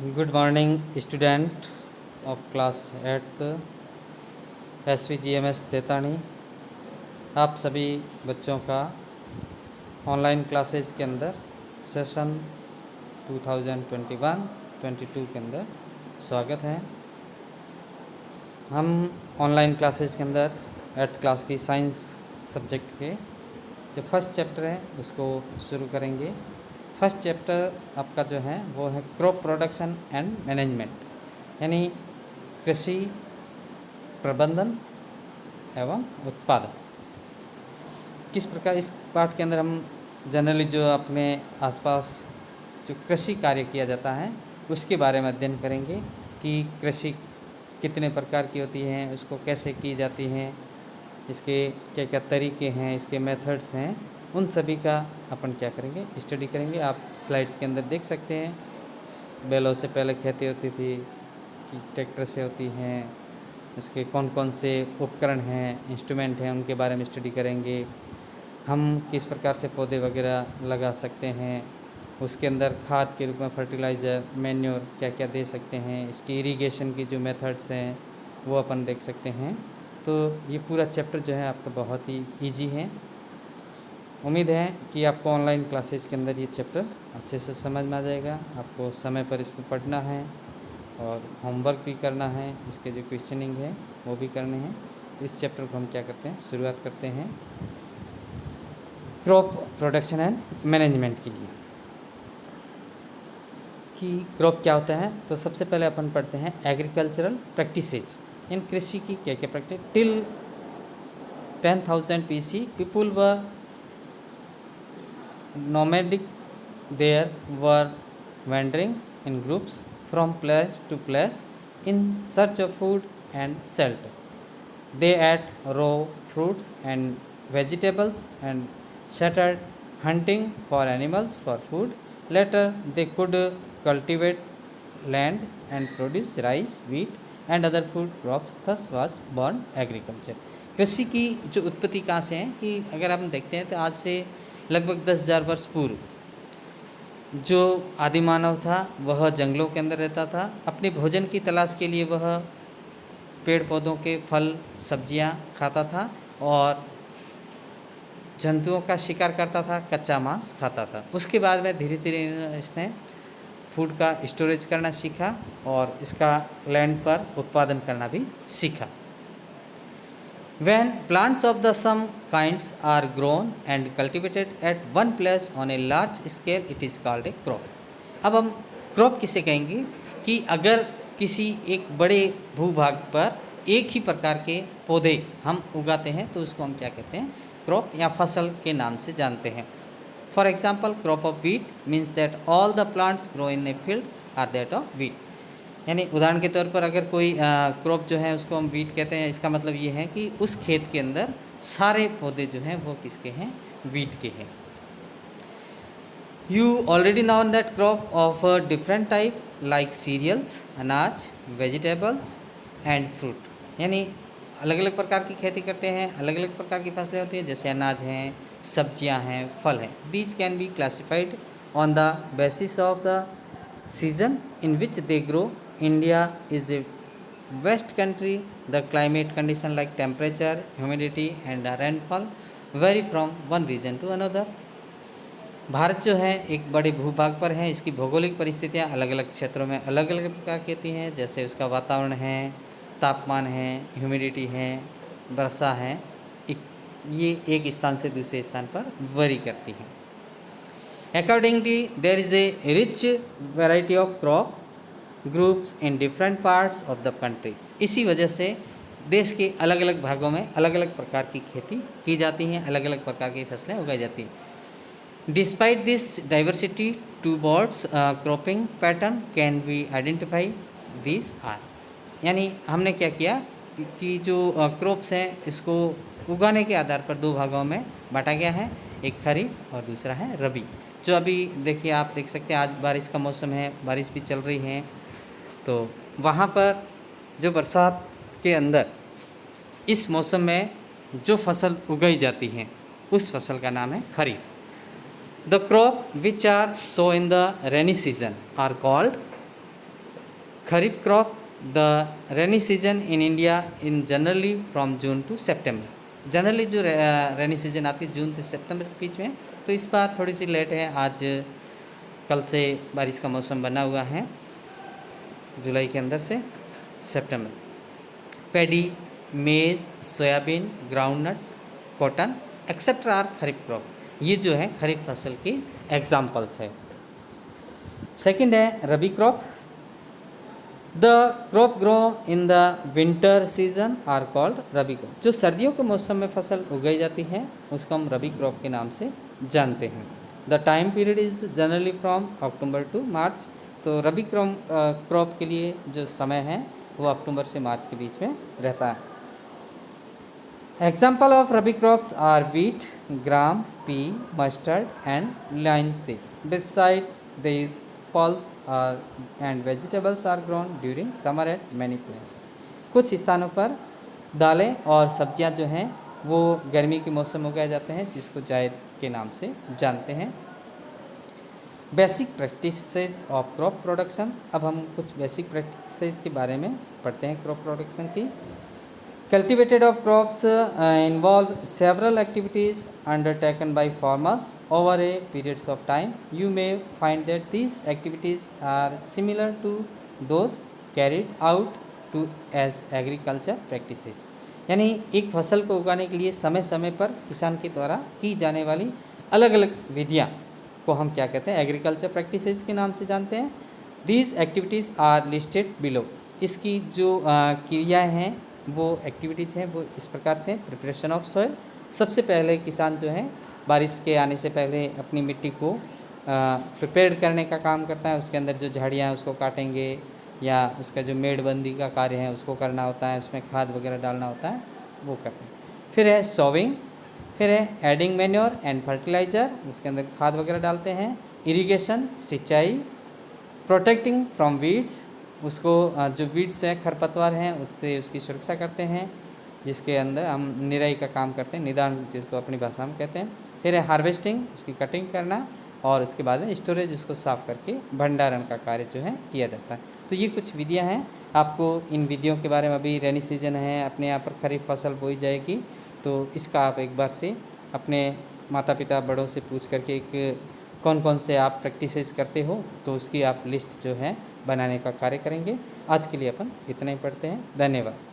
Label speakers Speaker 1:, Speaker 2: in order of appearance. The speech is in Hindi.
Speaker 1: Good morning student of class 8th SVGMS तेतानी। आप सभी बच्चों का ऑनलाइन क्लासेस के अंदर सेशन 2021-22 के अंदर स्वागत है। हम ऑनलाइन क्लासेस के अंदर 8th क्लास की साइंस सब्जेक्ट के जो फर्स्ट चैप्टर है उसको शुरू करेंगे। फर्स्ट चैप्टर आपका जो है वो है क्रॉप प्रोडक्शन एंड मैनेजमेंट, यानी कृषि प्रबंधन एवं उत्पादन। किस प्रकार इस पाठ के अंदर हम जनरली जो अपने आसपास जो कृषि कार्य किया जाता है उसके बारे में अध्ययन करेंगे कि कृषि कितने प्रकार की होती हैं, उसको कैसे की जाती हैं, इसके क्या क्या तरीके हैं, इसके मेथड्स हैं, उन सभी का अपन क्या करेंगे, स्टडी करेंगे। आप स्लाइड्स के अंदर देख सकते हैं। बैलों से पहले खेती होती थी कि ट्रैक्टर से होती हैं, इसके कौन कौन से उपकरण हैं, इंस्ट्रूमेंट हैं, उनके बारे में स्टडी करेंगे। हम किस प्रकार से पौधे वगैरह लगा सकते हैं, उसके अंदर खाद के रूप में फर्टिलाइज़र, मैन्योर क्या क्या दे सकते हैं, इसकी इरिगेशन की जो मेथड्स हैं वो अपन देख सकते हैं। तो ये पूरा चैप्टर जो है आपका बहुत ही इजी है। उम्मीद है कि आपको ऑनलाइन क्लासेस के अंदर ये चैप्टर अच्छे से समझ में आ जाएगा। आपको समय पर इसको पढ़ना है और होमवर्क भी करना है, इसके जो क्वेश्चनिंग है वो भी करने हैं। इस चैप्टर को हम क्या करते हैं, शुरुआत करते हैं क्रॉप प्रोडक्शन एंड मैनेजमेंट के लिए कि क्रॉप क्या होता है। तो सबसे पहले अपन पढ़ते हैं एग्रीकल्चरल प्रैक्टिसेज इन कृषि की क्या क्या practice. Till 10,000 BC people were nomadic. There were wandering in groups from place to place in search of food and shelter. They ate raw fruits and vegetables and started hunting for animals for food. Later they could cultivate land and produce rice, wheat and other food crops. Thus was born agriculture. कृषि की जो उत्पत्ति कहाँ से है कि अगर हम देखते हैं तो आज से लगभग 10,000 वर्ष पूर्व जो आदि मानव था वह जंगलों के अंदर रहता था। अपने भोजन की तलाश के लिए वह पेड़ पौधों के फल सब्जियां खाता था और जंतुओं का शिकार करता था, कच्चा मांस खाता था। उसके बाद में धीरे धीरे इसने फूड का स्टोरेज करना सीखा और इसका लैंड पर उत्पादन करना भी सीखा। When plants of the some kinds are grown and cultivated at one place on a large scale, it is called a crop. अब हम क्रॉप किसे कहेंगे कि अगर किसी एक बड़े भूभाग पर एक ही प्रकार के पौधे हम उगाते हैं तो उसको हम क्या कहते हैं, क्रॉप या फसल के नाम से जानते हैं। For example crop of wheat means that all the plants grow in a field are that of wheat. यानी उदाहरण के तौर पर अगर कोई क्रॉप जो है उसको हम वीट कहते हैं, इसका मतलब ये है कि उस खेत के अंदर सारे पौधे जो हैं वो किसके हैं, वीट के हैं। You already known that crop of different type like cereals, अनाज, वेजिटेबल्स एंड फ्रूट। यानी अलग अलग प्रकार की खेती करते हैं, अलग अलग प्रकार की फसलें होती हैं, जैसे अनाज हैं, सब्जियां हैं, फल हैं। These can be classified on the basis of the season in which they grow. India is a west country. The climate condition like temperature, humidity and rainfall vary from one region to another. Bharat जो है एक बड़े भूभाग पर है। इसकी भौगोलिक परिस्थितियाँ अलग अलग क्षेत्रों में अलग अलग प्रकार की होती हैं, जैसे उसका वातावरण है, तापमान है, ह्यूमिडिटी है, वर्षा है, ये एक स्थान से दूसरे स्थान पर वरी करती हैं। Accordingly, there is a rich variety of crop groups in different parts of the country. इसी वजह से देश के अलग अलग भागों में अलग अलग प्रकार की खेती की जाती हैं, अलग अलग प्रकार की फसलें उगाई जाती हैं। Despite this diversity, two birds cropping pattern can be identified. These are, यानी हमने क्या किया कि जो क्रॉप्स हैं इसको उगाने के आधार पर दो भागों में बांटा गया है, एक खरीफ और दूसरा है रबी। जो अभी देखिए आप देख सकते हैं आज बारिश का मौसम है, बारिश भी चल रही है, तो वहाँ पर जो बरसात के अंदर इस मौसम में जो फसल उगाई जाती हैं उस फसल का नाम है kharif. The crop which are sow in the rainy season are called kharif crop the rainy season in India in generally from June to September. Generally जो रेनी सीजन आती है जून से सितंबर के बीच में, तो इस बार थोड़ी सी लेट है। आज कल से बारिश का मौसम बना हुआ है, जुलाई के अंदर से सितंबर। Paddy, maize, soybean, groundnut, cotton etcetera are kharif crop. ये जो है खरीफ फसल की एग्जाम्पल्स है। सेकंड है rabi crop. The crop grow in the winter season are called rabi crop. जो सर्दियों के मौसम में फसल उगाई जाती है उसको हम रबी क्रॉप के नाम से जानते हैं। The time period is generally from October to March. तो रबी क्रॉप के लिए जो समय है वो अक्टूबर से मार्च के बीच में रहता है। Example of rabi crops are wheat, gram, pea, mustard and linseed. Besides this pulse and vegetables are grown during summer at many places। कुछ स्थानों पर दालें और सब्जियां जो हैं वो गर्मी के मौसम में उगाए जाते हैं, जिसको जायद के नाम से जानते हैं। Basic practices of crop production. अब हम कुछ बेसिक प्रैक्टिसेस के बारे में पढ़ते हैं क्रॉप प्रोडक्शन की। Cultivated of crops involve several activities undertaken by farmers over a periods of time. You may find that these activities are similar to those carried out to as agriculture practices। यानी एक फसल को उगाने के लिए समय समय पर किसान के द्वारा की जाने वाली अलग अलग विधियाँ को हम क्या कहते हैं, एग्रीकल्चर प्रैक्टिसेस के नाम से जानते हैं। These activities are listed below। इसकी जो क्रियाएँ हैं वो एक्टिविटीज़ हैं वो इस प्रकार से। Preparation of soil. सबसे पहले किसान जो है बारिश के आने से पहले अपनी मिट्टी को प्रिपेयर करने का काम करता है। उसके अंदर जो झाड़ियाँ हैं उसको काटेंगे या उसका जो मेड़बंदी का कार्य है उसको करना होता है, उसमें खाद वगैरह डालना होता है, वो करते हैं। फिर है सोविंग, फिर है एडिंग मैन्योर एंड फर्टिलाइज़र, इसके अंदर खाद वगैरह डालते हैं। इरिगेशन, सिंचाई। प्रोटेक्टिंग फ्रॉम वीड्स, उसको जो वीड्स हैं खरपतवार हैं उससे उसकी सुरक्षा करते हैं, जिसके अंदर हम निराई का काम करते हैं, निदान जिसको अपनी भाषा में कहते हैं। फिर है हार्वेस्टिंग, उसकी कटिंग करना, और उसके बाद में स्टोरेज, उसको साफ़ करके भंडारण का कार्य जो है किया जाता है। तो ये कुछ विधियां हैं। आपको इन विधियों के बारे में, अभी रेनी सीजन है, अपने यहाँ पर खरीफ फसल बोई जाएगी, तो इसका आप एक बार से अपने माता पिता बड़ों से पूछ करके एक कौन कौन से आप प्रैक्टिसेस करते हो तो उसकी आप लिस्ट जो है बनाने का कार्य करेंगे। आज के लिए अपन इतना ही पढ़ते हैं। धन्यवाद।